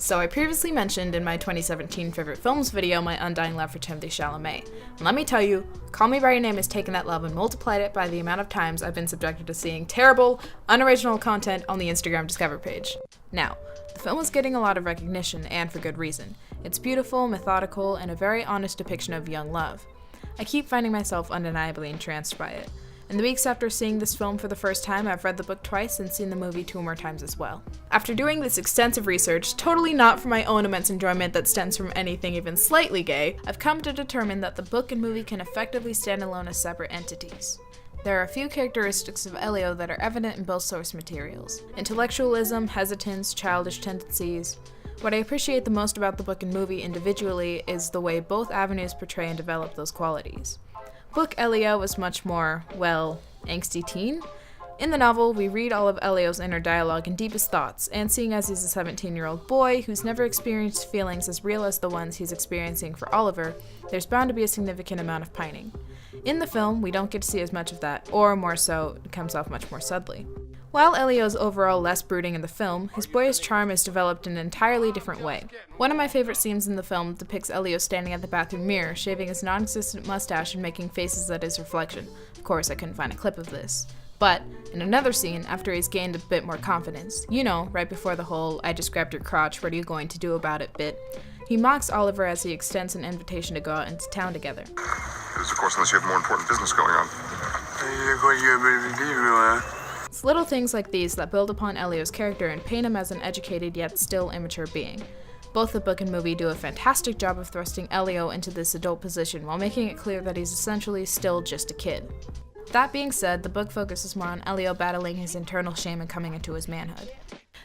So I previously mentioned in my 2017 favorite films video my undying love for Timothée Chalamet. And let me tell you, Call Me By Your Name has taken that love and multiplied it by the amount of times I've been subjected to seeing terrible, unoriginal content on the Instagram Discover page. Now, the film is getting a lot of recognition, and for good reason. It's beautiful, methodical, and a very honest depiction of young love. I keep finding myself undeniably entranced by it. In the weeks after seeing this film for the first time, I've read the book twice and seen the movie 2 more times as well. After doing this extensive research, totally not for my own immense enjoyment that stems from anything even slightly gay, I've come to determine that the book and movie can effectively stand alone as separate entities. There are a few characteristics of Elio that are evident in both source materials. Intellectualism, hesitance, childish tendencies. What I appreciate the most about the book and movie individually is the way both avenues portray and develop those qualities. Book Elio was much more, well, angsty teen. In the novel, we read all of Elio's inner dialogue and deepest thoughts, and seeing as he's a 17-year-old boy who's never experienced feelings as real as the ones he's experiencing for Oliver, there's bound to be a significant amount of pining. In the film, we don't get to see as much of that, or more so, it comes off much more subtly. While Elio's overall less brooding in the film, his boyish charm is developed in an entirely different way. One of my favorite scenes in the film depicts Elio standing at the bathroom mirror, shaving his non-existent mustache and making faces at his reflection. Of course, I couldn't find a clip of this. But, in another scene, after he's gained a bit more confidence, you know, right before the whole "I just grabbed your crotch, what are you going to do about it" bit, he mocks Oliver as he extends an invitation to go out into town together. Of course, unless you have more important business going on. It's little things like these that build upon Elio's character and paint him as an educated yet still immature being. Both the book and movie do a fantastic job of thrusting Elio into this adult position while making it clear that he's essentially still just a kid. That being said, the book focuses more on Elio battling his internal shame and coming into his manhood.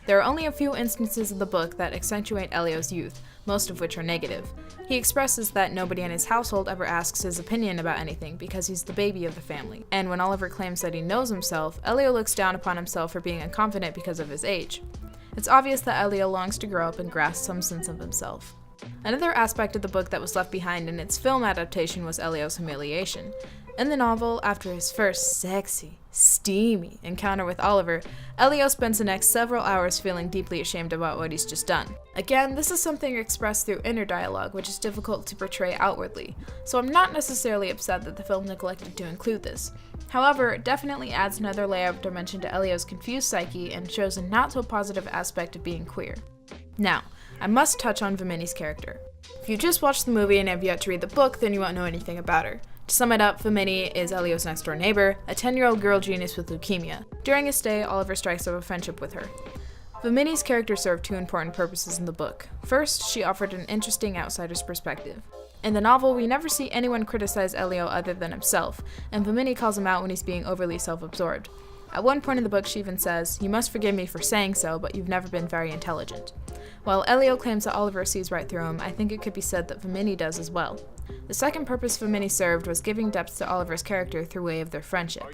There are only a few instances of the book that accentuate Elio's youth, most of which are negative. He expresses that nobody in his household ever asks his opinion about anything because he's the baby of the family, and when Oliver claims that he knows himself, Elio looks down upon himself for being unconfident because of his age. It's obvious that Elio longs to grow up and grasp some sense of himself. Another aspect of the book that was left behind in its film adaptation was Elio's humiliation. In the novel, after his first sexy, steamy encounter with Oliver, Elio spends the next several hours feeling deeply ashamed about what he's just done. Again, this is something expressed through inner dialogue, which is difficult to portray outwardly, so I'm not necessarily upset that the film neglected to include this. However, it definitely adds another layer of dimension to Elio's confused psyche and shows a not-so-positive aspect of being queer. Now, I must touch on Vimini's character. If you just watched the movie and have yet to read the book, then you won't know anything about her. To sum it up, Vimini is Elio's next-door neighbor, a 10-year-old girl genius with leukemia. During his stay, Oliver strikes up a friendship with her. Vimini's character served 2 important purposes in the book. First, she offered an interesting outsider's perspective. In the novel, we never see anyone criticize Elio other than himself, and Vimini calls him out when he's being overly self-absorbed. At one point in the book, she even says, "You must forgive me for saying so, but you've never been very intelligent." While Elio claims that Oliver sees right through him, I think it could be said that Vimini does as well. The second purpose Vimini served was giving depth to Oliver's character through way of their friendship.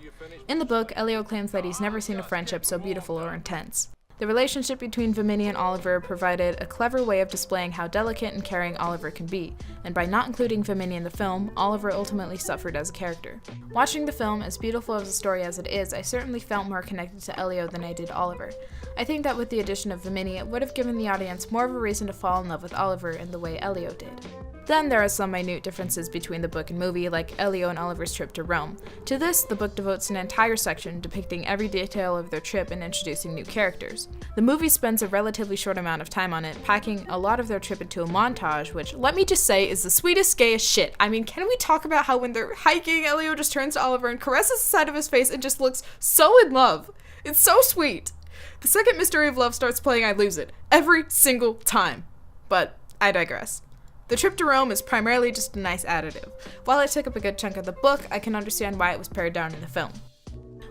In the book, Elio claims that he's never seen a friendship so beautiful or intense. The relationship between Vimini and Oliver provided a clever way of displaying how delicate and caring Oliver can be, and by not including Vimini in the film, Oliver ultimately suffered as a character. Watching the film, as beautiful of a story as it is, I certainly felt more connected to Elio than I did Oliver. I think that with the addition of Vimini, it would have given the audience more of a reason to fall in love with Oliver in the way Elio did. Then there are some minute differences between the book and movie, like Elio and Oliver's trip to Rome. To this, the book devotes an entire section depicting every detail of their trip and introducing new characters. The movie spends a relatively short amount of time on it, packing a lot of their trip into a montage, which, let me just say, is the sweetest, gayest shit. I mean, can we talk about how when they're hiking, Elio just turns to Oliver and caresses the side of his face and just looks so in love? It's so sweet. The second Mystery of Love starts playing, I lose it. Every single time. But I digress. The trip to Rome is primarily just a nice additive. While it took up a good chunk of the book, I can understand why it was pared down in the film.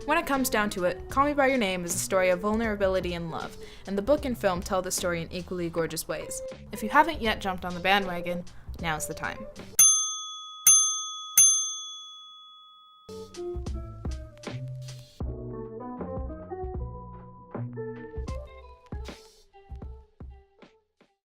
When it comes down to it, Call Me By Your Name is a story of vulnerability and love, and the book and film tell the story in equally gorgeous ways. If you haven't yet jumped on the bandwagon, now's the time.